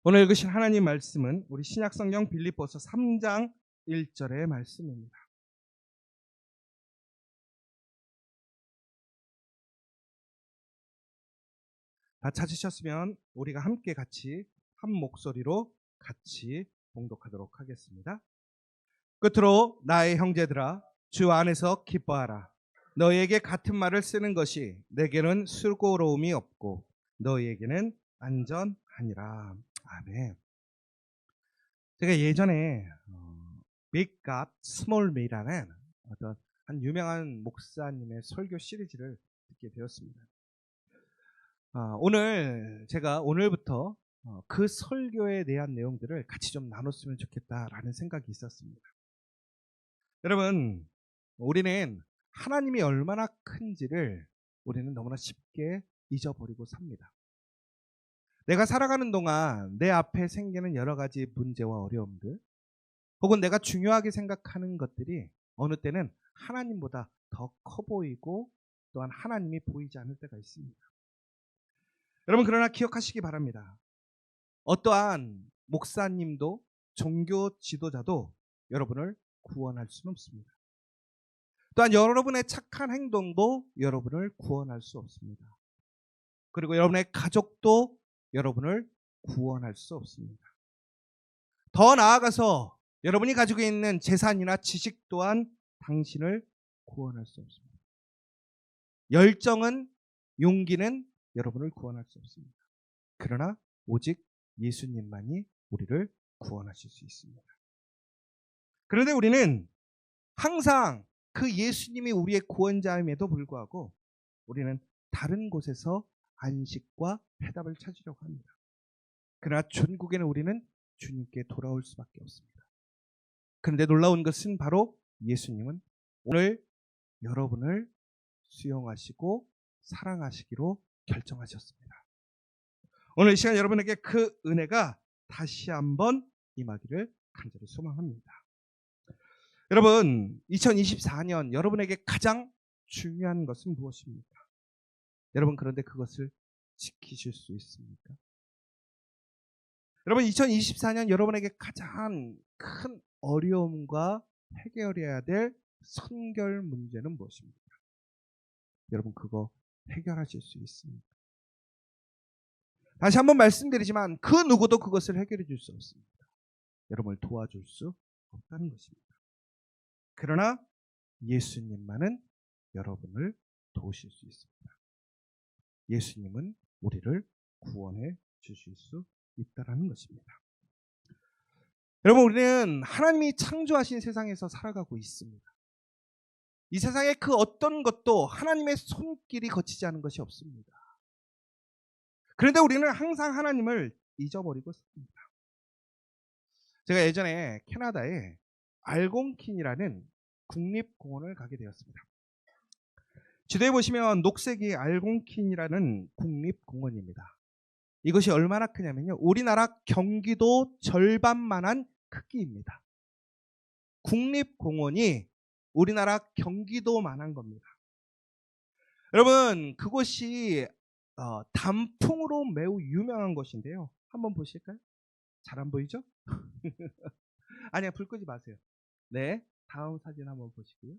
오늘 읽으신 하나님 말씀은 우리 신약성경 빌립보서 3장 1절의 말씀입니다. 다 찾으셨으면 우리가 함께 같이 한 목소리로 같이 봉독하도록 하겠습니다. 끝으로 나의 형제들아, 주 안에서 기뻐하라. 너희에게 같은 말을 쓰는 것이 내게는 수고로움이 없고 너희에게는 안전하니라. 아멘. 제가 예전에 Big God, Small Me라는 어떤 한 유명한 목사님의 설교 시리즈를 듣게 되었습니다. 오늘 제가 오늘부터 그 설교에 대한 내용들을 같이 좀 나눴으면 좋겠다라는 생각이 있었습니다. 여러분, 우리는 하나님이 얼마나 큰지를 우리는 너무나 쉽게 잊어버리고 삽니다. 내가 살아가는 동안 내 앞에 생기는 여러 가지 문제와 어려움들, 혹은 내가 중요하게 생각하는 것들이 어느 때는 하나님보다 더 커 보이고 또한 하나님이 보이지 않을 때가 있습니다. 여러분, 그러나 기억하시기 바랍니다. 어떠한 목사님도 종교 지도자도 여러분을 구원할 수는 없습니다. 또한 여러분의 착한 행동도 여러분을 구원할 수 없습니다. 그리고 여러분의 가족도 여러분을 구원할 수 없습니다. 더 나아가서 여러분이 가지고 있는 재산이나 지식 또한 당신을 구원할 수 없습니다. 열정은, 용기는 여러분을 구원할 수 없습니다. 그러나 오직 예수님만이 우리를 구원하실 수 있습니다. 그런데 우리는 항상 그 예수님이 우리의 구원자임에도 불구하고 우리는 다른 곳에서 안식과 해답을 찾으려고 합니다. 그러나 전국에는 우리는 주님께 돌아올 수밖에 없습니다. 그런데 놀라운 것은 바로 예수님은 오늘 여러분을 수용하시고 사랑하시기로 결정하셨습니다. 오늘 이 시간 여러분에게 그 은혜가 다시 한번 임하기를 간절히 소망합니다. 여러분, 2024년 여러분에게 가장 중요한 것은 무엇입니까? 여러분, 그런데 그것을 지키실 수 있습니까? 여러분, 2024년 여러분에게 가장 큰 어려움과 해결해야 될 선결 문제는 무엇입니까? 여러분, 그거 해결하실 수 있습니까? 다시 한번 말씀드리지만 그 누구도 그것을 해결해 줄 수 없습니다. 여러분을 도와줄 수 없다는 것입니다. 그러나 예수님만은 여러분을 도우실 수 있습니다. 예수님은 우리를 구원해 주실 수 있다는 것입니다. 여러분, 우리는 하나님이 창조하신 세상에서 살아가고 있습니다. 이 세상에 그 어떤 것도 하나님의 손길이 거치지 않은 것이 없습니다. 그런데 우리는 항상 하나님을 잊어버리고 삽니다. 제가 예전에 캐나다에 알곤킨이라는 국립공원을 가게 되었습니다. 지도에 보시면 녹색이 알곤킨이라는 국립공원입니다. 이것이 얼마나 크냐면요, 우리나라 경기도 절반만한 크기입니다. 국립공원이 우리나라 경기도만한 겁니다. 여러분, 그곳이 단풍으로 매우 유명한 곳인데요. 한번 보실까요? 잘 안 보이죠? 아니야, 불 끄지 마세요. 네, 다음 사진 한번 보시고요.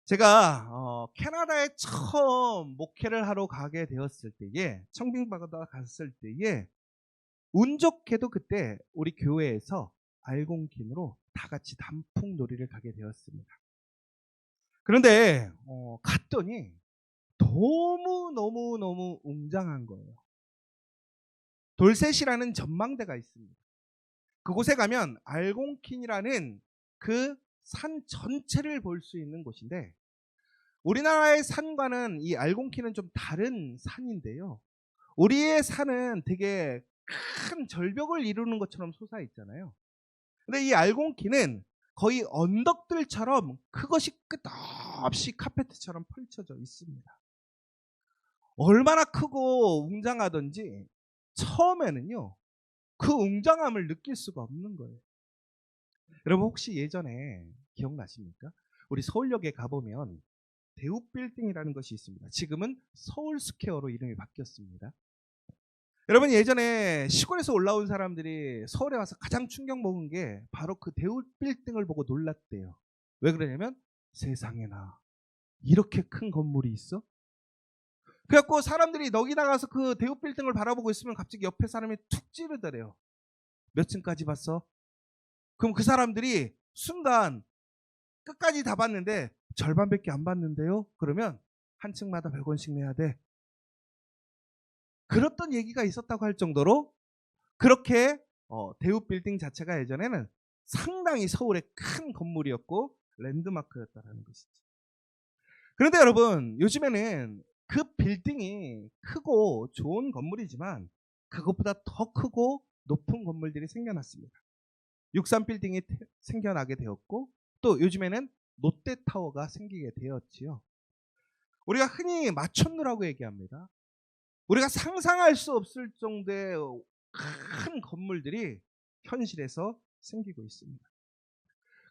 제가 캐나다에 처음 목회를 하러 가게 되었을 때에, 청빙받아 갔을 때에 운 좋게도 그때 우리 교회에서 알곤킨으로 다 같이 단풍 놀이를 가게 되었습니다. 그런데 갔더니 너무 웅장한 거예요. 돌셋이라는 전망대가 있습니다. 그곳에 가면 알곤킨이라는 그 산 전체를 볼 수 있는 곳인데, 우리나라의 산과는 이 알곤킨은 좀 다른 산인데요. 우리의 산은 되게 큰 절벽을 이루는 것처럼 솟아 있잖아요. 근데 이 알곤킨은 거의 언덕들처럼 그것이 끝없이 카페트처럼 펼쳐져 있습니다. 얼마나 크고 웅장하던지 처음에는요, 그 웅장함을 느낄 수가 없는 거예요. 여러분, 혹시 예전에 기억나십니까? 우리 서울역에 가보면 대우빌딩이라는 것이 있습니다. 지금은 서울스퀘어로 이름이 바뀌었습니다. 여러분 예전에 시골에서 올라온 사람들이 서울에 와서 가장 충격 먹은 게 바로 그 대우 빌딩을 보고 놀랐대요. 왜 그러냐면 세상에나 이렇게 큰 건물이 있어? 그래갖고 사람들이 넋이 나가서 그 대우 빌딩을 바라보고 있으면 갑자기 옆에 사람이 툭 찌르더래요. 몇 층까지 봤어? 그럼 그 사람들이 순간 끝까지 다 봤는데 절반밖에 안 봤는데요? 그러면 한 층마다 100원씩 내야 돼. 그랬던 얘기가 있었다고 할 정도로 그렇게 대우 빌딩 자체가 예전에는 상당히 서울의 큰 건물이었고 랜드마크였다라는 것이죠. 그런데 여러분 요즘에는 그 빌딩이 크고 좋은 건물이지만 그것보다 더 크고 높은 건물들이 생겨났습니다. 63 빌딩이 생겨나게 되었고 또 요즘에는 롯데타워가 생기게 되었지요. 우리가 흔히 마천루라고 얘기합니다. 우리가 상상할 수 없을 정도의 큰 건물들이 현실에서 생기고 있습니다.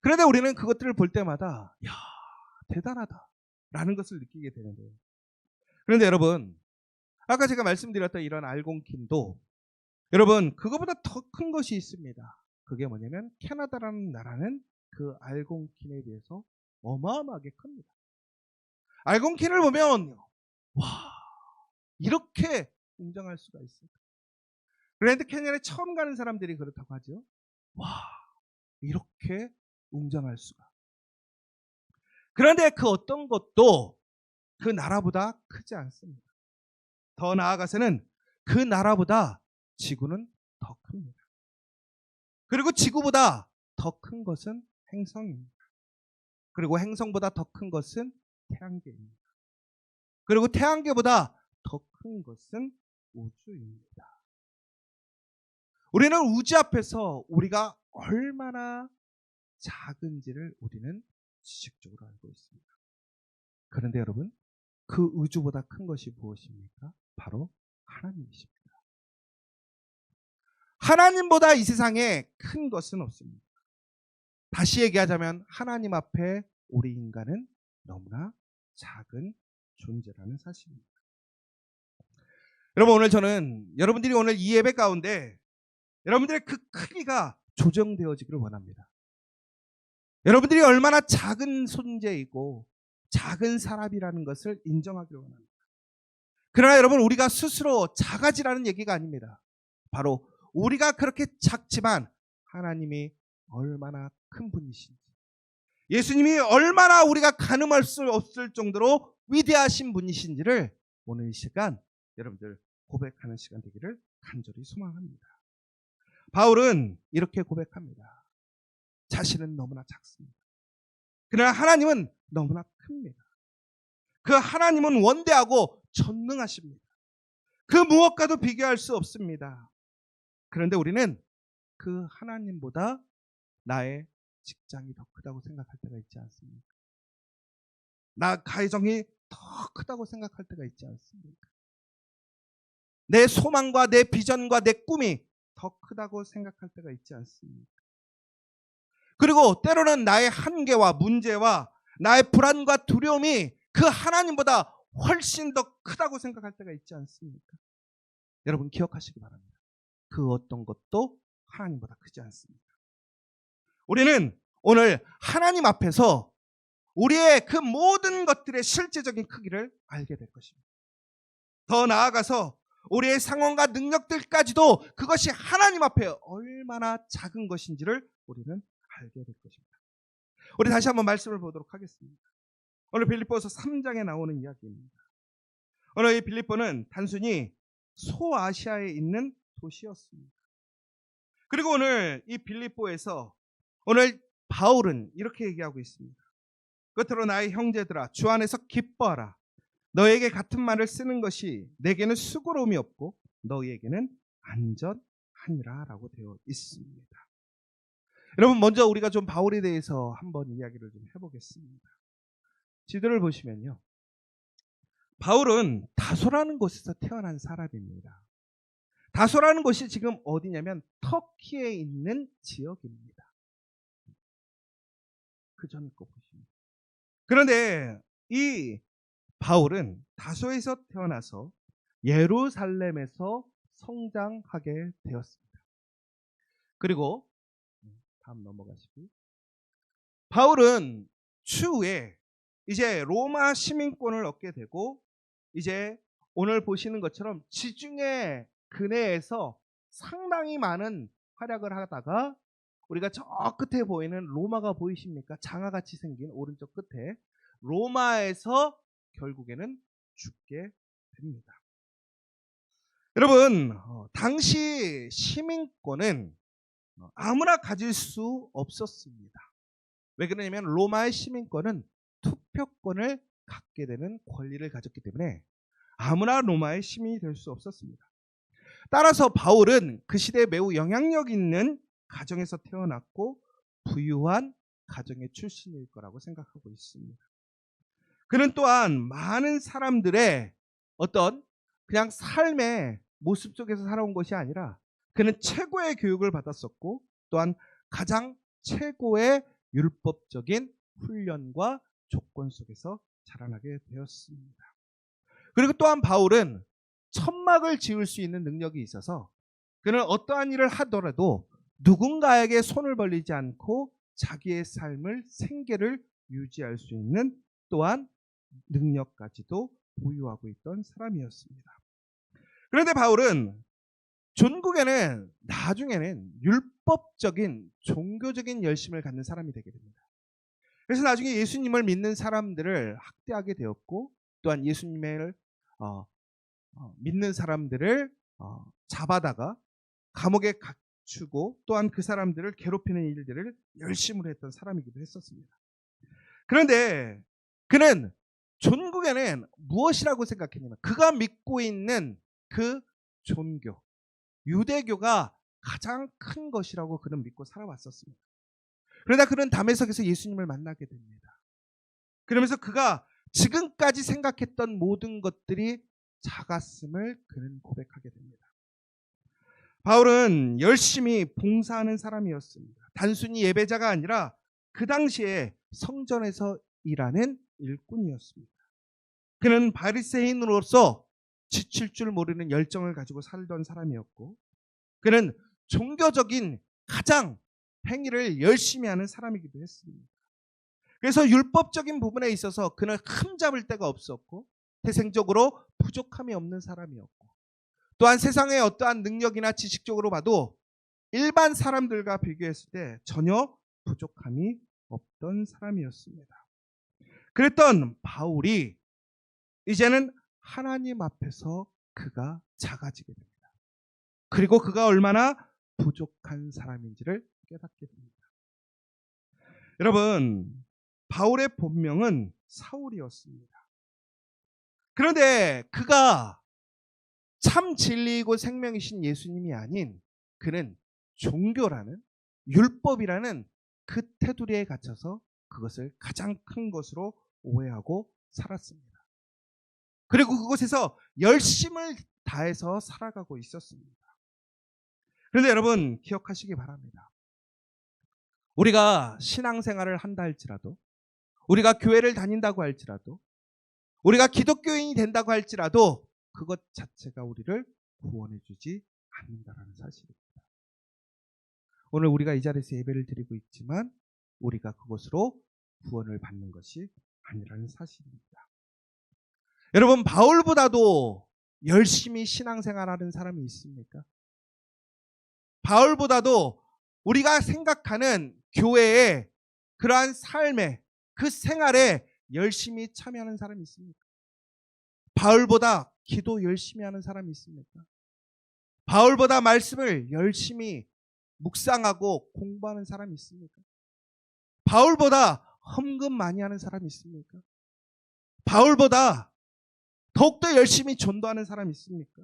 그런데 우리는 그것들을 볼 때마다 야 대단하다라는 것을 느끼게 되는데요. 그런데 여러분 아까 제가 말씀드렸던 이런 알곤킨도 여러분 그거보다 더 큰 것이 있습니다. 그게 뭐냐면 캐나다라는 나라는 그 알곤킨에 비해서 어마어마하게 큽니다. 알곤킨을 보면 와 이렇게 웅장할 수가 있을까? 그랜드 캐니언에 처음 가는 사람들이 그렇다고 하죠. 와 이렇게 웅장할 수가. 그런데 그 어떤 것도 그 나라보다 크지 않습니다. 더 나아가서는 그 나라보다 지구는 더 큽니다. 그리고 지구보다 더 큰 것은 행성입니다. 그리고 행성보다 더 큰 것은 태양계입니다. 그리고 태양계보다 더 큰 것은 우주입니다. 우리는 우주 앞에서 우리가 얼마나 작은지를 우리는 지식적으로 알고 있습니다. 그런데 여러분 그 우주보다 큰 것이 무엇입니까? 바로 하나님이십니다. 하나님보다 이 세상에 큰 것은 없습니다. 다시 얘기하자면 하나님 앞에 우리 인간은 너무나 작은 존재라는 사실입니다. 여러분 오늘 저는 여러분들이 오늘 이 예배 가운데 여러분들의 그 크기가 조정되어지기를 원합니다. 여러분들이 얼마나 작은 존재이고 작은 사람이라는 것을 인정하기를 원합니다. 그러나 여러분 우리가 스스로 작아지라는 얘기가 아닙니다. 바로 우리가 그렇게 작지만 하나님이 얼마나 큰 분이신지 예수님이 얼마나 우리가 가늠할 수 없을 정도로 위대하신 분이신지를 오늘 이 시간 여러분들 고백하는 시간 되기를 간절히 소망합니다. 바울은 이렇게 고백합니다. 자신은 너무나 작습니다. 그러나 하나님은 너무나 큽니다. 그 하나님은 원대하고 전능하십니다. 그 무엇과도 비교할 수 없습니다. 그런데 우리는 그 하나님보다 나의 직장이 더 크다고 생각할 때가 있지 않습니까? 나 가정이 더 크다고 생각할 때가 있지 않습니까? 내 소망과 내 비전과 내 꿈이 더 크다고 생각할 때가 있지 않습니까? 그리고 때로는 나의 한계와 문제와 나의 불안과 두려움이 그 하나님보다 훨씬 더 크다고 생각할 때가 있지 않습니까? 여러분 기억하시기 바랍니다. 그 어떤 것도 하나님보다 크지 않습니다. 우리는 오늘 하나님 앞에서 우리의 그 모든 것들의 실제적인 크기를 알게 될 것입니다. 더 나아가서 우리의 상황과 능력들까지도 그것이 하나님 앞에 얼마나 작은 것인지를 우리는 알게 될 것입니다. 우리 다시 한번 말씀을 보도록 하겠습니다. 오늘 빌립보서 3장에 나오는 이야기입니다. 오늘 이 빌립보는 단순히 소아시아에 있는 도시였습니다. 그리고 오늘 이 빌립보에서 오늘 바울은 이렇게 얘기하고 있습니다. 끝으로 나의 형제들아 주 안에서 기뻐하라. 너에게 같은 말을 쓰는 것이 내게는 수고로움이 없고 너희에게는 안전하니라 라고 되어 있습니다. 여러분 먼저 우리가 좀 바울에 대해서 한번 이야기를 좀 해보겠습니다. 지도를 보시면요. 바울은 다소라는 곳에서 태어난 사람입니다. 다소라는 곳이 지금 어디냐면 터키에 있는 지역입니다. 그 전 거 보시면. 그런데 이 바울은 다소에서 태어나서 예루살렘에서 성장하게 되었습니다. 그리고 다음 넘어가시고, 바울은 추후에 이제 로마 시민권을 얻게 되고, 이제 오늘 보시는 것처럼 지중해 근해에서 상당히 많은 활약을 하다가, 우리가 저 끝에 보이는 로마가 보이십니까? 장아같이 생긴 오른쪽 끝에 로마에서 결국에는 죽게 됩니다. 여러분, 당시 시민권은 아무나 가질 수 없었습니다. 왜 그러냐면 로마의 시민권은 투표권을 갖게 되는 권리를 가졌기 때문에 아무나 로마의 시민이 될 수 없었습니다. 따라서 바울은 그 시대에 매우 영향력 있는 가정에서 태어났고 부유한 가정의 출신일 거라고 생각하고 있습니다. 그는 또한 많은 사람들의 어떤 그냥 삶의 모습 속에서 살아온 것이 아니라 그는 최고의 교육을 받았었고, 또한 가장 최고의 율법적인 훈련과 조건 속에서 자라나게 되었습니다. 그리고 또한 바울은 천막을 지을 수 있는 능력이 있어서 그는 어떠한 일을 하더라도 누군가에게 손을 벌리지 않고 자기의 삶을, 생계를 유지할 수 있는 또한 능력까지도 보유하고 있던 사람이었습니다. 그런데 바울은 전국에는 나중에는 율법적인 종교적인 열심을 갖는 사람이 되게 됩니다. 그래서 나중에 예수님을 믿는 사람들을 학대하게 되었고, 또한 예수님을 믿는 사람들을 잡아다가 감옥에 갖추고, 또한 그 사람들을 괴롭히는 일들을 열심으로 했던 사람이기도 했었습니다. 그런데 그는 전국에는 무엇이라고 생각했냐면 그가 믿고 있는 그 종교, 유대교가 가장 큰 것이라고 그는 믿고 살아왔었습니다. 그러다 그는 다메섹에서 예수님을 만나게 됩니다. 그러면서 그가 지금까지 생각했던 모든 것들이 작았음을 그는 고백하게 됩니다. 바울은 열심히 봉사하는 사람이었습니다. 단순히 예배자가 아니라 그 당시에 성전에서 일하는 일꾼이었습니다. 그는 바리새인으로서 지칠 줄 모르는 열정을 가지고 살던 사람이었고, 그는 종교적인 가장 행위를 열심히 하는 사람이기도 했습니다. 그래서 율법적인 부분에 있어서 그는 흠잡을 데가 없었고, 태생적으로 부족함이 없는 사람이었고, 또한 세상의 어떠한 능력이나 지식적으로 봐도 일반 사람들과 비교했을 때 전혀 부족함이 없던 사람이었습니다. 그랬던 바울이 이제는 하나님 앞에서 그가 작아지게 됩니다. 그리고 그가 얼마나 부족한 사람인지를 깨닫게 됩니다. 여러분, 바울의 본명은 사울이었습니다. 그런데 그가 참 진리이고 생명이신 예수님이 아닌 그는 종교라는, 율법이라는 그 테두리에 갇혀서 그것을 가장 큰 것으로 오해하고 살았습니다. 그리고 그곳에서 열심을 다해서 살아가고 있었습니다. 그런데 여러분, 기억하시기 바랍니다. 우리가 신앙생활을 한다 할지라도, 우리가 교회를 다닌다고 할지라도, 우리가 기독교인이 된다고 할지라도 그것 자체가 우리를 구원해 주지 않는다는 사실입니다. 오늘 우리가 이 자리에서 예배를 드리고 있지만 우리가 그것으로 구원을 받는 것이 아니라는 사실입니다. 여러분, 바울보다도 열심히 신앙생활하는 사람이 있습니까? 바울보다도 우리가 생각하는 교회의 그러한 삶에, 그 생활에 열심히 참여하는 사람이 있습니까? 바울보다 기도 열심히 하는 사람이 있습니까? 바울보다 말씀을 열심히 묵상하고 공부하는 사람이 있습니까? 바울보다 헌금 많이 하는 사람이 있습니까? 바울보다 더욱더 열심히 전도하는 사람이 있습니까?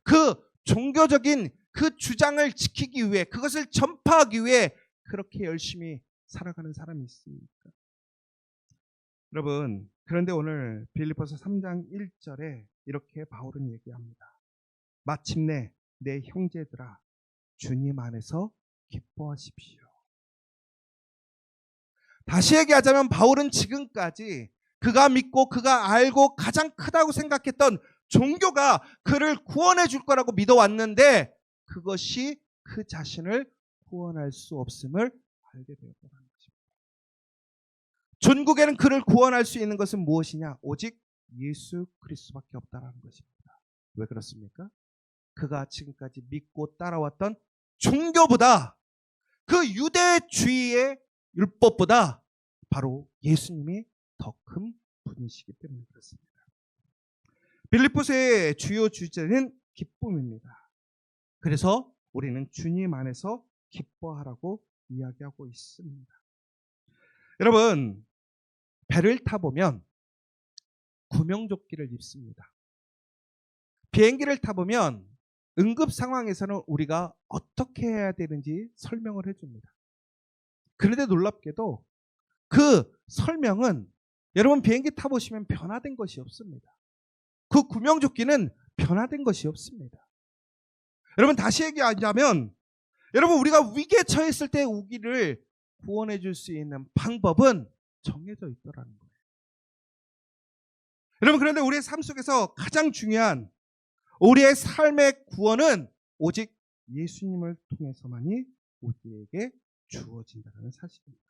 그 종교적인 그 주장을 지키기 위해, 그것을 전파하기 위해 그렇게 열심히 살아가는 사람이 있습니까? 여러분, 그런데 오늘 빌립보서 3장 1절에 이렇게 바울은 얘기합니다. 마침내 내 형제들아, 주님 안에서 기뻐하십시오. 다시 얘기하자면 바울은 지금까지 그가 믿고 그가 알고 가장 크다고 생각했던 종교가 그를 구원해 줄 거라고 믿어왔는데 그것이 그 자신을 구원할 수 없음을 알게 되었다는 것입니다. 전국에는 그를 구원할 수 있는 것은 무엇이냐? 오직 예수 그리스도밖에 없다는 것입니다. 왜 그렇습니까? 그가 지금까지 믿고 따라왔던 종교보다 그 유대주의의 율법보다 바로 예수님이 더 큰 분이시기 때문에 그렇습니다. 빌립보서의 주요 주제는 기쁨입니다. 그래서 우리는 주님 안에서 기뻐하라고 이야기하고 있습니다. 여러분, 배를 타보면 구명조끼를 입습니다. 비행기를 타보면 응급 상황에서는 우리가 어떻게 해야 되는지 설명을 해줍니다. 그런데 놀랍게도 그 설명은 여러분 비행기 타보시면 변화된 것이 없습니다. 그 구명조끼는 변화된 것이 없습니다. 여러분 다시 얘기하자면 여러분 우리가 위기에 처했을 때 우리를 구원해 줄 수 있는 방법은 정해져 있더라는 거예요. 여러분 그런데 우리의 삶 속에서 가장 중요한 우리의 삶의 구원은 오직 예수님을 통해서만이 우리에게 주어진다는 사실입니다.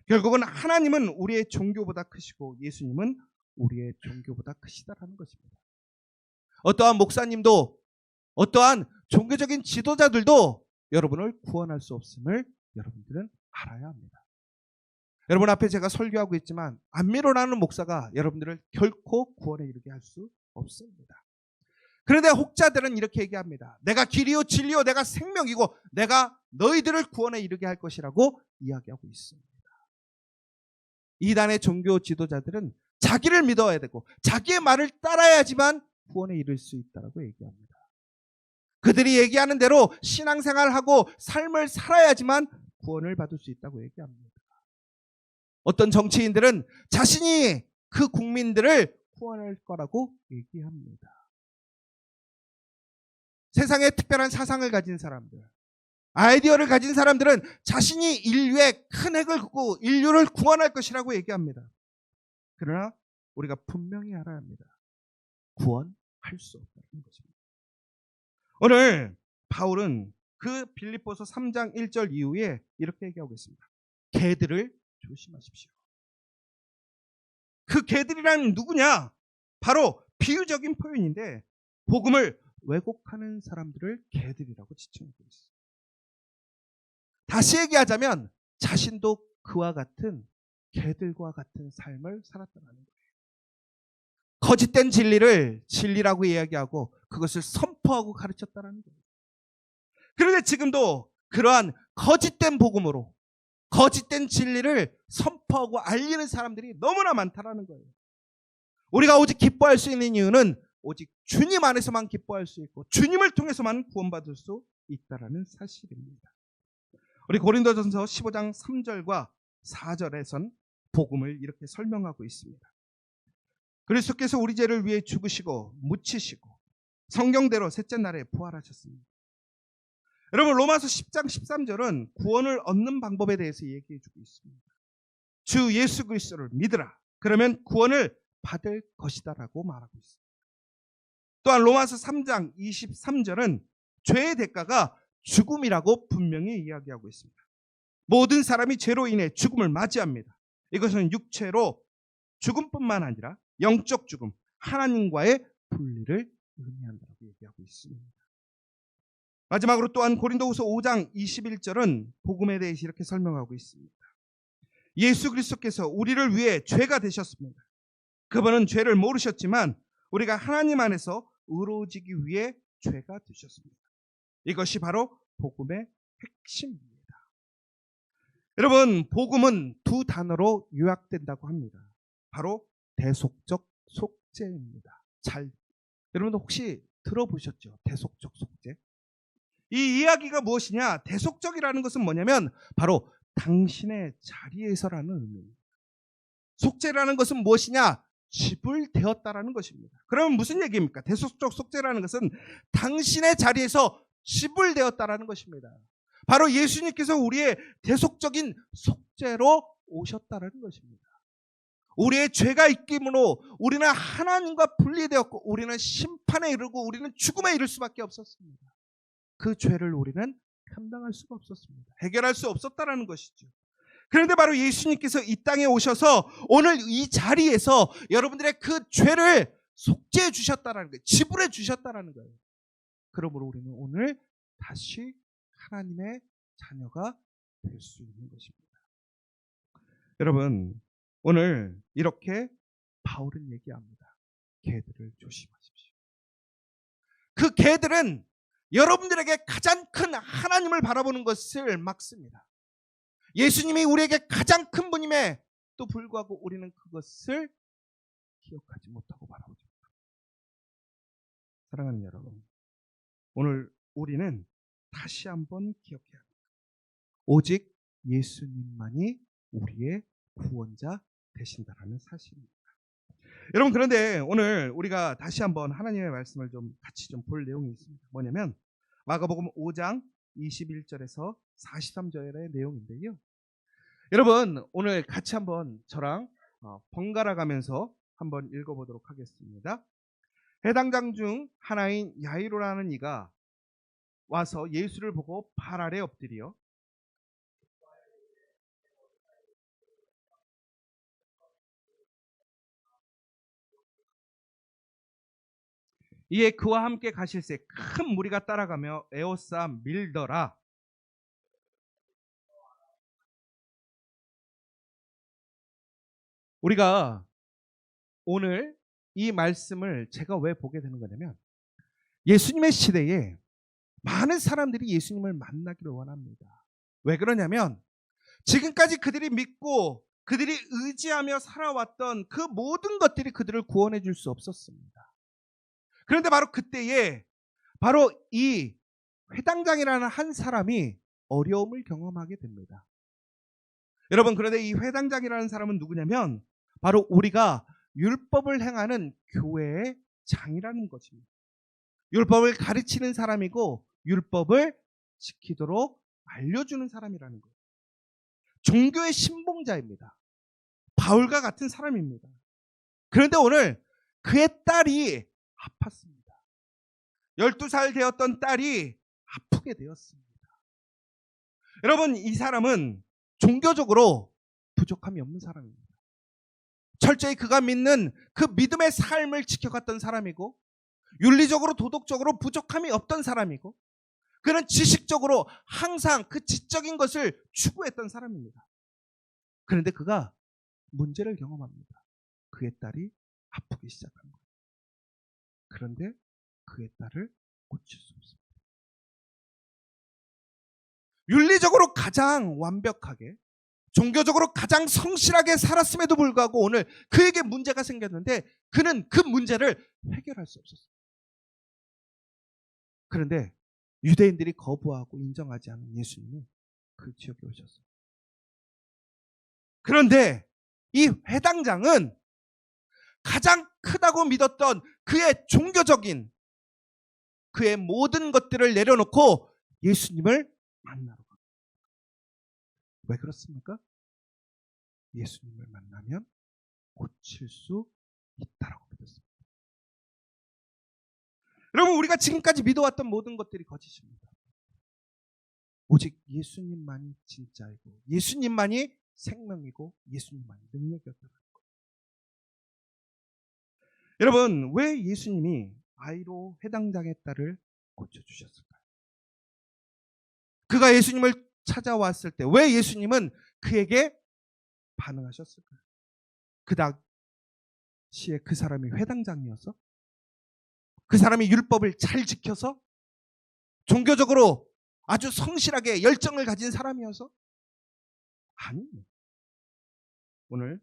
결국은 하나님은 우리의 종교보다 크시고 예수님은 우리의 종교보다 크시다라는 것입니다. 어떠한 목사님도 어떠한 종교적인 지도자들도 여러분을 구원할 수 없음을 여러분들은 알아야 합니다. 여러분 앞에 제가 설교하고 있지만 안미로라는 목사가 여러분들을 결코 구원에 이르게 할 수 없습니다. 그런데 혹자들은 이렇게 얘기합니다. 내가 길이요 진리요 내가 생명이고 내가 너희들을 구원에 이르게 할 것이라고 이야기하고 있습니다. 이단의 종교 지도자들은 자기를 믿어야 되고 자기의 말을 따라야지만 구원에 이를 수 있다고 얘기합니다. 그들이 얘기하는 대로 신앙생활하고 삶을 살아야지만 구원을 받을 수 있다고 얘기합니다. 어떤 정치인들은 자신이 그 국민들을 구원할 거라고 얘기합니다. 세상에 특별한 사상을 가진 사람들, 아이디어를 가진 사람들은 자신이 인류에 큰 핵을 긋고 인류를 구원할 것이라고 얘기합니다. 그러나 우리가 분명히 알아야 합니다. 구원할 수 없다는 것입니다. 오늘 바울은 그 빌립보서 3장 1절 이후에 이렇게 얘기하고 있습니다. 개들을 조심하십시오. 그 개들이란 누구냐? 바로 비유적인 표현인데 복음을 왜곡하는 사람들을 개들이라고 지칭하고 있어요. 다시 얘기하자면 자신도 그와 같은 개들과 같은 삶을 살았다는 거예요. 거짓된 진리를 진리라고 이야기하고 그것을 선포하고 가르쳤다는 거예요. 그런데 지금도 그러한 거짓된 복음으로 거짓된 진리를 선포하고 알리는 사람들이 너무나 많다는 거예요. 우리가 오직 기뻐할 수 있는 이유는 오직 주님 안에서만 기뻐할 수 있고 주님을 통해서만 구원받을 수 있다는 사실입니다. 우리 고린도전서 15장 3절과 4절에선 복음을 이렇게 설명하고 있습니다. 그리스도께서 우리 죄를 위해 죽으시고 묻히시고 성경대로 셋째 날에 부활하셨습니다. 여러분 로마서 10장 13절은 구원을 얻는 방법에 대해서 얘기해 주고 있습니다. 주 예수 그리스도를 믿으라. 그러면 구원을 받을 것이다라고 말하고 있습니다. 또한 로마서 3장 23절은 죄의 대가가 죽음이라고 분명히 이야기하고 있습니다. 모든 사람이 죄로 인해 죽음을 맞이합니다. 이것은 육체로 죽음뿐만 아니라 영적 죽음, 하나님과의 분리를 의미한다고 얘기하고 있습니다. 마지막으로 또한 고린도후서 5장 21절은 복음에 대해서 이렇게 설명하고 있습니다. 예수 그리스도께서 우리를 위해 죄가 되셨습니다. 그분은 죄를 모르셨지만 우리가 하나님 안에서 의로워지기 위해 죄가 되셨습니다. 이것이 바로 복음의 핵심입니다. 여러분 복음은 두 단어로 요약된다고 합니다. 바로 대속적 속죄입니다. 여러분 혹시 들어보셨죠? 대속적 속죄. 이 이야기가 무엇이냐? 대속적이라는 것은 뭐냐면 바로 당신의 자리에서라는 의미입니다. 속죄라는 것은 무엇이냐? 지불되었다라는 것입니다. 그러면 무슨 얘기입니까? 대속적 속죄라는 것은 당신의 자리에서 지불되었다라는 것입니다. 바로 예수님께서 우리의 대속적인 속죄로 오셨다는 것입니다. 우리의 죄가 있기므로 우리는 하나님과 분리되었고 우리는 심판에 이르고 우리는 죽음에 이를 수밖에 없었습니다. 그 죄를 우리는 감당할 수가 없었습니다. 해결할 수 없었다라는 것이죠. 그런데 바로 예수님께서 이 땅에 오셔서 오늘 이 자리에서 여러분들의 그 죄를 속죄해 주셨다라는 거예요. 지불해 주셨다라는 거예요. 그러므로 우리는 오늘 다시 하나님의 자녀가 될 수 있는 것입니다. 여러분, 오늘 이렇게 바울은 얘기합니다. 개들을 조심하십시오. 그 개들은 여러분들에게 가장 큰 하나님을 바라보는 것을 막습니다. 예수님이 우리에게 가장 큰 분임에 또 불구하고 우리는 그것을 기억하지 못하고 바라보죠. 사랑하는 여러분, 오늘 우리는 다시 한번 기억해야 합니다. 오직 예수님만이 우리의 구원자 되신다라는 사실입니다. 여러분, 그런데 오늘 우리가 다시 한번 하나님의 말씀을 같이 볼 내용이 있습니다. 뭐냐면 마가복음 5장 21절에서 43절의 내용인데요. 여러분, 오늘 같이 한번 저랑 번갈아 가면서 한번 읽어보도록 하겠습니다. 해당장 중 하나인 야이로라는 이가 와서 예수를 보고 발 아래 엎드려 이에 그와 함께 가실새 큰 무리가 따라가며 에워싸 밀더라. 우리가 오늘 이 말씀을 제가 왜 보게 되는 거냐면 예수님의 시대에 많은 사람들이 예수님을 만나기를 원합니다. 왜 그러냐면 지금까지 그들이 믿고 그들이 의지하며 살아왔던 그 모든 것들이 그들을 구원해 줄 수 없었습니다. 그런데 바로 그때에 바로 이 회당장이라는 한 사람이 어려움을 경험하게 됩니다. 여러분, 그런데 이 회당장이라는 사람은 누구냐면 바로 우리가 율법을 행하는 교회의 장이라는 것입니다. 율법을 가르치는 사람이고 율법을 지키도록 알려주는 사람이라는 거예요. 종교의 신봉자입니다. 바울과 같은 사람입니다. 그런데 오늘 그의 딸이 아팠습니다. 12살 되었던 딸이 아프게 되었습니다. 여러분, 이 사람은 종교적으로 부족함이 없는 사람입니다. 철저히 그가 믿는 그 믿음의 삶을 지켜갔던 사람이고 윤리적으로 도덕적으로 부족함이 없던 사람이고 그는 지식적으로 항상 그 지적인 것을 추구했던 사람입니다. 그런데 그가 문제를 경험합니다. 그의 딸이 아프기 시작한 거예요. 그런데 그의 딸을 고칠 수 없습니다. 윤리적으로 가장 완벽하게 종교적으로 가장 성실하게 살았음에도 불구하고 오늘 그에게 문제가 생겼는데 그는 그 문제를 해결할 수 없었어요. 그런데 유대인들이 거부하고 인정하지 않은 예수님이 그 지역에 오셨어요. 그런데 이 회당장은 가장 크다고 믿었던 그의 종교적인 그의 모든 것들을 내려놓고 예수님을 만나러 갑니다. 왜 그렇습니까? 예수님을 만나면 고칠 수 있다라고 믿었습니다. 여러분, 우리가 지금까지 믿어왔던 모든 것들이 거짓입니다. 오직 예수님만이 진짜이고 예수님만이 생명이고 예수님만이 능력이었다는 거예요. 여러분, 왜 예수님이 야이로 회당장의 딸을 고쳐주셨을까요? 그가 예수님을 찾아왔을 때 왜 예수님은 그에게 반응하셨을까요? 그 당시에 그 사람이 회당장이어서? 그 사람이 율법을 잘 지켜서? 종교적으로 아주 성실하게 열정을 가진 사람이어서? 아니에요. 오늘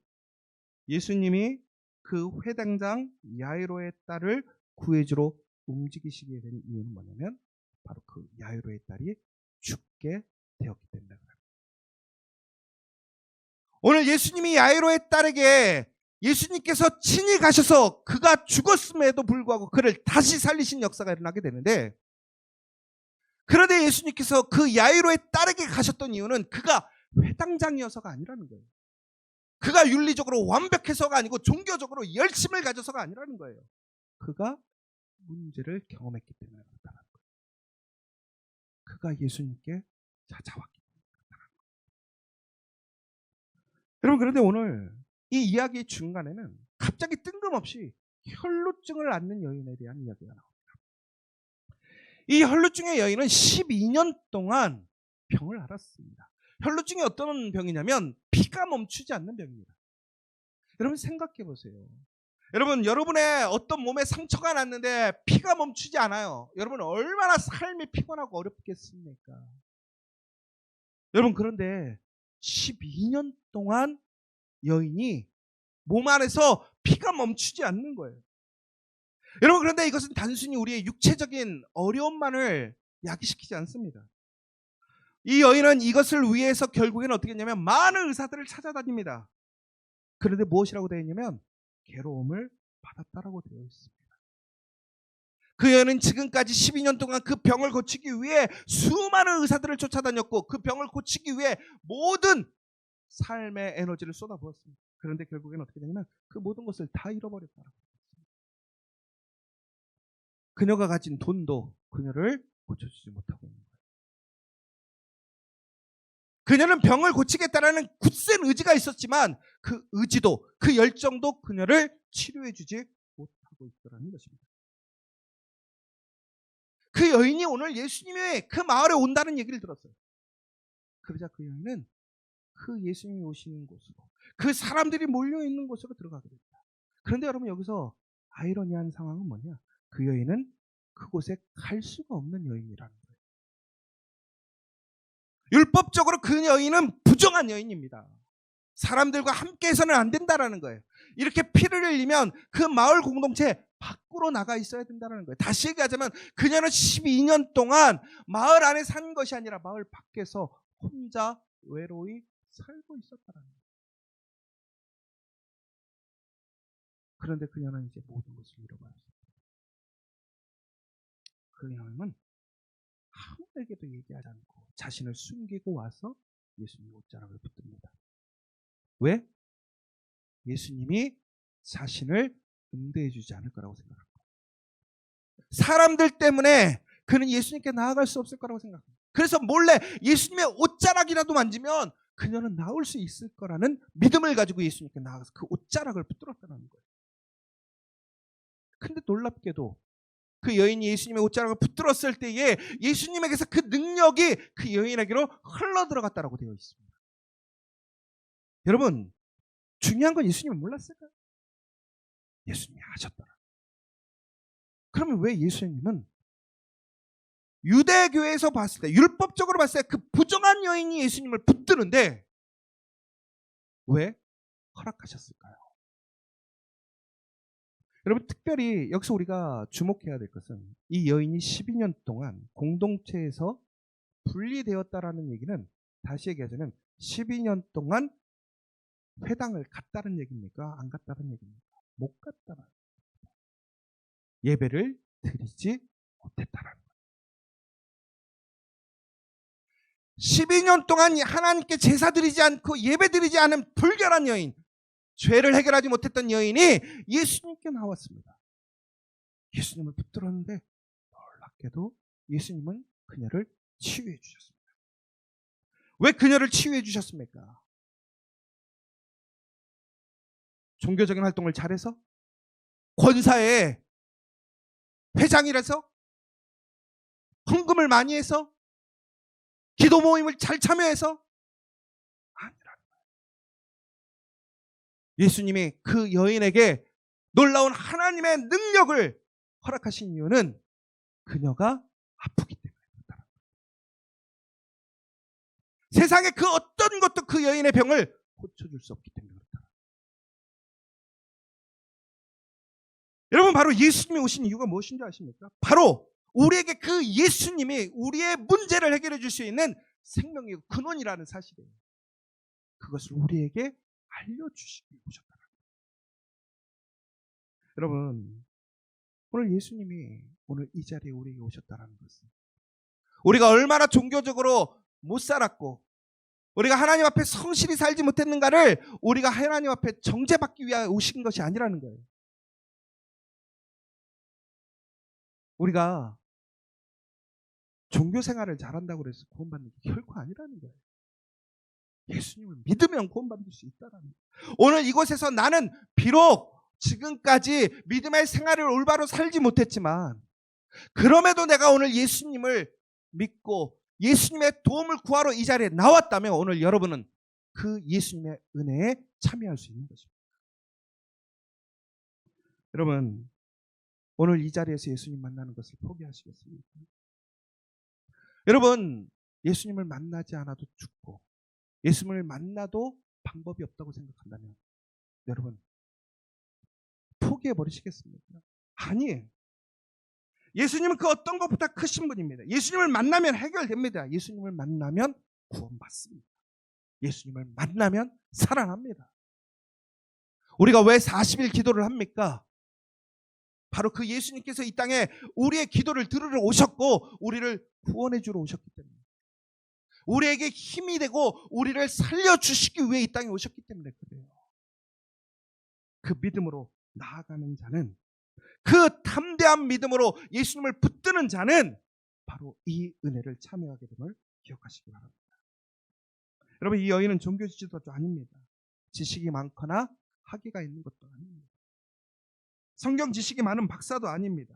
예수님이 그 회당장 야이로의 딸을 구해주러 움직이시게 된 이유는 뭐냐면 바로 그 야이로의 딸이 죽게 되었기 때문에 그래요. 오늘 예수님이 야이로의 딸에게 예수님께서 친히 가셔서 그가 죽었음에도 불구하고 그를 다시 살리신 역사가 일어나게 되는데, 그런데 예수님께서 그 야이로의 딸에게 가셨던 이유는 그가 회당장이어서가 아니라는 거예요. 그가 윤리적으로 완벽해서가 아니고 종교적으로 열심을 가져서가 아니라는 거예요. 그가 문제를 경험했기 때문에 그렇다는 거예요. 그가 예수님께 찾아왔기 때문에 그렇다는 거예요. 여러분, 그런데 오늘 이 이야기 중간에는 갑자기 뜬금없이 혈루증을 앓는 여인에 대한 이야기가 나옵니다. 이 혈루증의 여인은 12년 동안 병을 앓았습니다. 혈루증이 어떤 병이냐면 피가 멈추지 않는 병입니다. 여러분 생각해 보세요. 여러분, 여러분의 어떤 몸에 상처가 났는데 피가 멈추지 않아요. 여러분 얼마나 삶이 피곤하고 어렵겠습니까? 여러분, 그런데 12년 동안 여인이 몸 안에서 피가 멈추지 않는 거예요. 여러분, 그런데 이것은 단순히 우리의 육체적인 어려움만을 야기시키지 않습니다. 이 여인은 이것을 위해서 결국에는 어떻게 했냐면 많은 의사들을 찾아다닙니다. 그런데 무엇이라고 되어 있냐면 괴로움을 받았다라고 되어 있습니다. 그 여인은 지금까지 12년 동안 그 병을 고치기 위해 수많은 의사들을 쫓아다녔고 그 병을 고치기 위해 모든 삶의 에너지를 쏟아부었습니다. 그런데 결국에는 어떻게 되냐면 그 모든 것을 다 잃어버렸다라고. 그녀가 가진 돈도 그녀를 고쳐주지 못하고 있는 거예요. 그녀는 병을 고치겠다라는 굳센 의지가 있었지만 그 의지도 그 열정도 그녀를 치료해주지 못하고 있더라는 것입니다. 그 여인이 오늘 예수님이 그 마을에 온다는 얘기를 들었어요. 그러자 그 여인은 그 예수님이 오시는 곳으로, 그 사람들이 몰려있는 곳으로 들어가게 됩니다. 그런데 여러분, 여기서 아이러니한 상황은 뭐냐? 그 여인은 그곳에 갈 수가 없는 여인이라는 거예요. 율법적으로 그 여인은 부정한 여인입니다. 사람들과 함께해서는 안 된다라는 거예요. 이렇게 피를 흘리면 그 마을 공동체 밖으로 나가 있어야 된다는 거예요. 다시 얘기하자면 그녀는 12년 동안 마을 안에 산 것이 아니라 마을 밖에서 혼자 외로이 살고 있었다는 거예요. 그런데 그녀는 이제 모든 것을 잃어버렸어요. 그 여인은 아무에게도 얘기하지 않고 자신을 숨기고 와서 예수님 옷자락을 붙듭니다. 왜? 예수님이 자신을 응대해 주지 않을 거라고 생각합니다. 사람들 때문에 그는 예수님께 나아갈 수 없을 거라고 생각합니다. 그래서 몰래 예수님의 옷자락이라도 만지면 그녀는 나올 수 있을 거라는 믿음을 가지고 예수님께 나아가서 그 옷자락을 붙들었다는 거예요. 근데 놀랍게도 그 여인이 예수님의 옷자락을 붙들었을 때에 예수님에게서 그 능력이 그 여인에게로 흘러 들어갔다고 되어 있습니다. 여러분, 중요한 건 예수님은 몰랐을까요? 예수님이 하셨더라. 그러면 왜 예수님은 유대교에서 봤을 때, 율법적으로 봤을 때 그 부정한 여인이 예수님을 붙드는데 왜 허락하셨을까요? 여러분, 특별히 여기서 우리가 주목해야 될 것은 이 여인이 12년 동안 공동체에서 분리되었다라는 얘기는, 다시 얘기하자면 12년 동안 회당을 갔다는 얘기입니까? 안 갔다는 얘기입니까? 못 갔다는, 예배를 드리지 못했다는 거예요. 12년 동안 하나님께 제사 드리지 않고 예배 드리지 않은 불결한 여인, 죄를 해결하지 못했던 여인이 예수님께 나왔습니다. 예수님을 붙들었는데 놀랍게도 예수님은 그녀를 치유해 주셨습니다. 왜 그녀를 치유해 주셨습니까? 종교적인 활동을 잘해서? 권사의 회장이라서? 헌금을 많이 해서? 기도 모임을 잘 참여해서? 아니라는 거예요. 예수님이 그 여인에게 놀라운 하나님의 능력을 허락하신 이유는 그녀가 아프기 때문에 그렇다는 거예요. 세상의 그 어떤 것도 그 여인의 병을 고쳐줄 수 없기 때문에 그렇다. 여러분, 바로 예수님이 오신 이유가 무엇인지 아십니까? 바로 우리에게 그 예수님이 우리의 문제를 해결해 줄 수 있는 생명의 근원이라는 사실이에요. 그것을 우리에게 알려주시기 오셨다. 여러분, 오늘 예수님이 오늘 이 자리에 우리에게 오셨다는 것은 우리가 얼마나 종교적으로 못 살았고 우리가 하나님 앞에 성실히 살지 못했는가를 우리가 하나님 앞에 정죄받기 위해 오신 것이 아니라는 거예요. 우리가 종교 생활을 잘한다고 해서 구원받는 게 결코 아니라는 거예요. 예수님을 믿으면 구원받을 수 있다는 거예요. 오늘 이곳에서 나는 비록 지금까지 믿음의 생활을 올바로 살지 못했지만 그럼에도 내가 오늘 예수님을 믿고 예수님의 도움을 구하러 이 자리에 나왔다면 오늘 여러분은 그 예수님의 은혜에 참여할 수 있는 것입니다. 여러분, 오늘 이 자리에서 예수님 만나는 것을 포기하시겠습니까? 여러분, 예수님을 만나지 않아도 죽고 예수님을 만나도 방법이 없다고 생각한다면 여러분 포기해 버리시겠습니까? 아니에요. 예수님은 그 어떤 것보다 크신 분입니다. 예수님을 만나면 해결됩니다. 예수님을 만나면 구원받습니다. 예수님을 만나면 살아납니다. 우리가 왜 40일 기도를 합니까? 바로 그 예수님께서 이 땅에 우리의 기도를 들으러 오셨고 우리를 구원해 주러 오셨기 때문에, 우리에게 힘이 되고 우리를 살려주시기 위해 이 땅에 오셨기 때문에 그래요. 그 믿음으로 나아가는 자는, 그 담대한 믿음으로 예수님을 붙드는 자는 바로 이 은혜를 참여하게 됨을 기억하시기 바랍니다. 여러분, 이 여인은 종교 지도자도 아닙니다. 지식이 많거나 학위가 있는 것도 아닙니다. 성경 지식이 많은 박사도 아닙니다.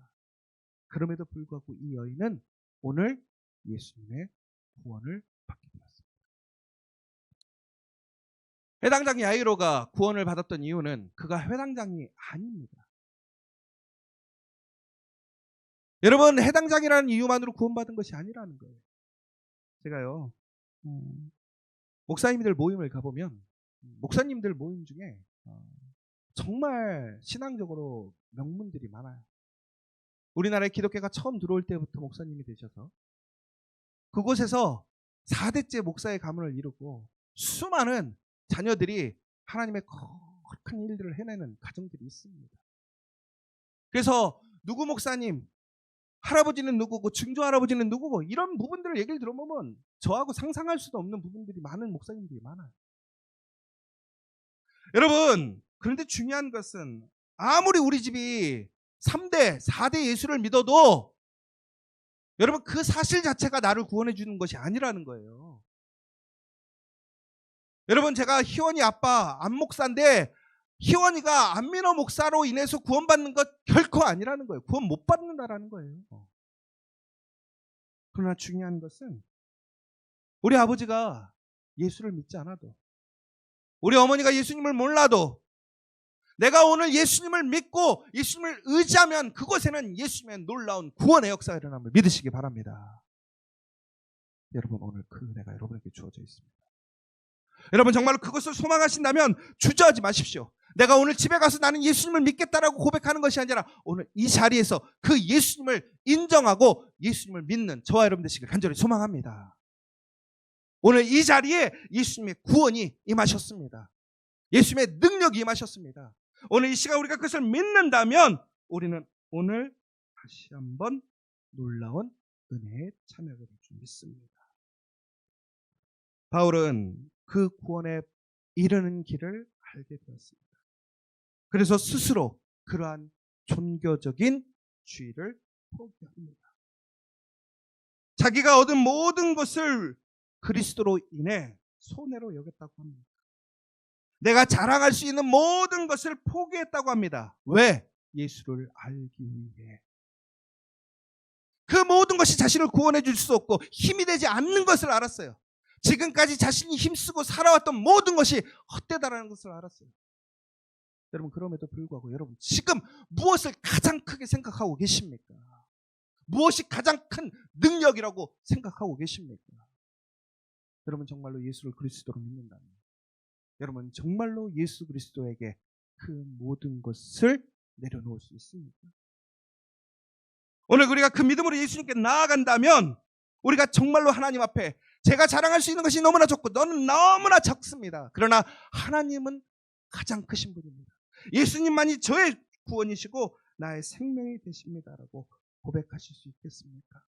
그럼에도 불구하고 이 여인은 오늘 예수님의 구원을 받게 되었습니다. 회당장 야이로가 구원을 받았던 이유는 그가 회당장이 아닙니다. 여러분, 회당장이라는 이유만으로 구원받은 것이 아니라는 거예요. 제가요, 목사님들 모임을 가보면 목사님들 모임 중에 정말 신앙적으로 명문들이 많아요. 우리나라에 기독교가 처음 들어올 때부터 목사님이 되셔서 그곳에서 4대째 목사의 가문을 이루고 수많은 자녀들이 하나님의 거룩한 일들을 해내는 가정들이 있습니다. 그래서 누구 목사님, 할아버지는 누구고 증조 할아버지는 누구고 이런 부분들을 얘기를 들어보면 저하고 상상할 수도 없는 부분들이 많은 목사님들이 많아요. 여러분, 그런데 중요한 것은 아무리 우리 집이 3대, 4대 예수를 믿어도 여러분 그 사실 자체가 나를 구원해 주는 것이 아니라는 거예요. 여러분, 제가 희원이 아빠 안목사인데 희원이가 안민호 목사로 인해서 구원받는 것 결코 아니라는 거예요. 구원 못 받는다라는 거예요. 그러나 중요한 것은 우리 아버지가 예수를 믿지 않아도, 우리 어머니가 예수님을 몰라도 내가 오늘 예수님을 믿고 예수님을 의지하면 그곳에는 예수님의 놀라운 구원의 역사가 일어남을 믿으시기 바랍니다. 여러분, 오늘 그 은혜가 여러분에게 주어져 있습니다. 여러분, 정말로 그것을 소망하신다면 주저하지 마십시오. 내가 오늘 집에 가서 나는 예수님을 믿겠다라고 고백하는 것이 아니라 오늘 이 자리에서 그 예수님을 인정하고 예수님을 믿는 저와 여러분 되시길 간절히 소망합니다. 오늘 이 자리에 예수님의 구원이 임하셨습니다. 예수님의 능력이 임하셨습니다. 오늘 이 시간 우리가 그것을 믿는다면 우리는 오늘 다시 한번 놀라운 은혜에 참여하게 될 줄 믿습니다. 바울은 그 구원에 이르는 길을 알게 되었습니다. 그래서 스스로 그러한 종교적인 주의를 포기합니다. 자기가 얻은 모든 것을 그리스도로 인해 손해로 여겼다고 합니다. 내가 자랑할 수 있는 모든 것을 포기했다고 합니다. 왜? 예수를 알기 위해. 그 모든 것이 자신을 구원해 줄 수 없고 힘이 되지 않는 것을 알았어요. 지금까지 자신이 힘쓰고 살아왔던 모든 것이 헛되다라는 것을 알았어요. 여러분, 그럼에도 불구하고 여러분 지금 무엇을 가장 크게 생각하고 계십니까? 무엇이 가장 큰 능력이라고 생각하고 계십니까? 여러분, 정말로 예수를 그리스도로 믿는다면 여러분 정말로 예수 그리스도에게 그 모든 것을 내려놓을 수 있습니까? 오늘 우리가 그 믿음으로 예수님께 나아간다면 우리가 정말로 하나님 앞에 제가 자랑할 수 있는 것이 너무나 적고 너는 너무나 적습니다. 그러나 하나님은 가장 크신 분입니다. 예수님만이 저의 구원이시고 나의 생명이 되십니다라고 고백하실 수 있겠습니까?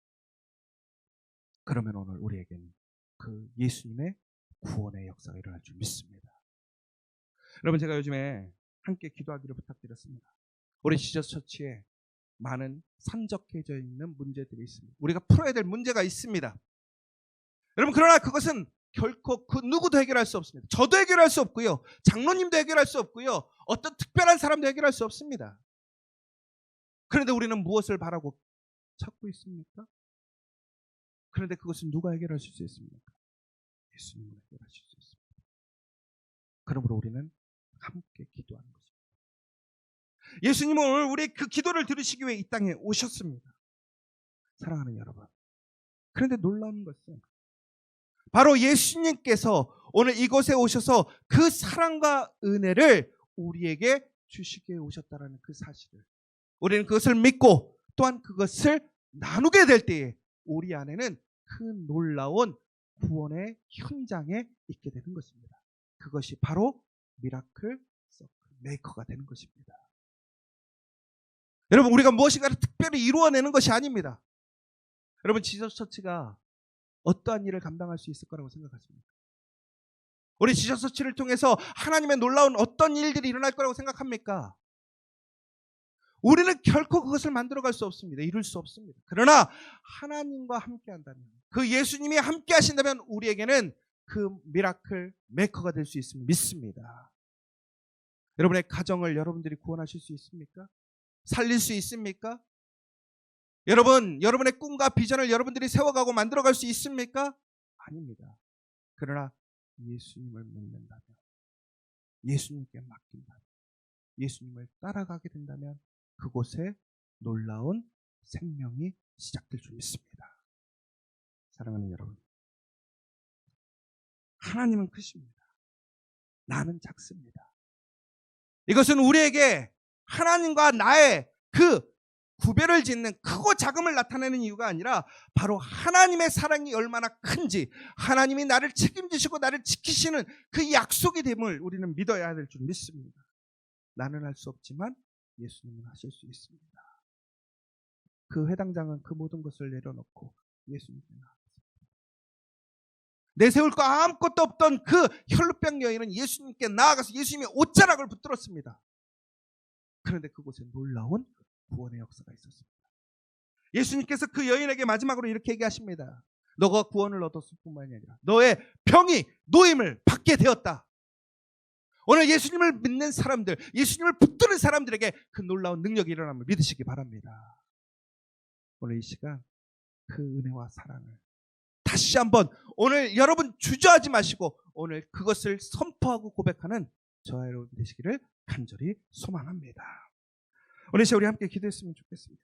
그러면 오늘 우리에게는 그 예수님의 구원의 역사가 일어날 줄 믿습니다. 여러분, 제가 요즘에 함께 기도하기를 부탁드렸습니다. 우리 지저스처치에 많은 산적해져 있는 문제들이 있습니다. 우리가 풀어야 될 문제가 있습니다. 여러분, 그러나 그것은 결코 그 누구도 해결할 수 없습니다. 저도 해결할 수 없고요. 장로님도 해결할 수 없고요. 어떤 특별한 사람도 해결할 수 없습니다. 그런데 우리는 무엇을 바라고 찾고 있습니까? 그런데 그것은 누가 해결하실 수 있습니까? 예수님을 해결하실 수 있습니다. 그러므로 우리는 함께 기도하는 것입니다. 예수님은 오늘 우리 그 기도를 들으시기 위해 이 땅에 오셨습니다. 사랑하는 여러분, 그런데 놀라운 것은 바로 예수님께서 오늘 이곳에 오셔서 그 사랑과 은혜를 우리에게 주시기에 오셨다는 그 사실을 우리는 그것을 믿고 또한 그것을 나누게 될 때에 우리 안에는 그 놀라운 구원의 현장에 있게 되는 것입니다. 그것이 바로 미라클 서클 메이커가 되는 것입니다. 여러분, 우리가 무엇인가 특별히 이루어내는 것이 아닙니다. 여러분, 지저스처치가 어떠한 일을 감당할 수 있을 거라고 생각하십니까? 우리 지저스처치를 통해서 하나님의 놀라운 어떤 일들이 일어날 거라고 생각합니까? 우리는 결코 그것을 만들어갈 수 없습니다. 이룰 수 없습니다. 그러나 하나님과 함께 한다면, 그 예수님이 함께 하신다면 우리에게는 그 미라클 메이커가 될 수 있음을 믿습니다. 여러분의 가정을 여러분들이 구원하실 수 있습니까? 살릴 수 있습니까? 여러분의 꿈과 비전을 여러분들이 세워가고 만들어갈 수 있습니까? 아닙니다. 그러나 예수님을 믿는다면, 예수님께 맡긴다면, 예수님을 따라가게 된다면 그곳에 놀라운 생명이 시작될 줄 믿습니다. 사랑하는 여러분, 하나님은 크십니다. 나는 작습니다. 이것은 우리에게 하나님과 나의 그 구별을 짓는 크고 작음을 나타내는 이유가 아니라 바로 하나님의 사랑이 얼마나 큰지, 하나님이 나를 책임지시고 나를 지키시는 그 약속이 됨을 우리는 믿어야 될 줄 믿습니다. 나는 할 수 없지만 예수님은 하실 수 있습니다. 그 회당장은 그 모든 것을 내려놓고 예수님께 나아갔습니다. 내세울 거 아무것도 없던 그 혈루병 여인은 예수님께 나아가서 예수님의 옷자락을 붙들었습니다. 그런데 그곳에 놀라운 구원의 역사가 있었습니다. 예수님께서 그 여인에게 마지막으로 이렇게 얘기하십니다. 너가 구원을 얻었을 뿐만이 아니라 너의 병이 노임을 받게 되었다. 오늘 예수님을 믿는 사람들, 예수님을 붙드는 사람들에게 그 놀라운 능력이 일어남을 믿으시기 바랍니다. 오늘 이 시간 그 은혜와 사랑을 다시 한번 오늘 여러분 주저하지 마시고 오늘 그것을 선포하고 고백하는 저와 여러분 되시기를 간절히 소망합니다. 오늘 시간 우리 함께 기도했으면 좋겠습니다.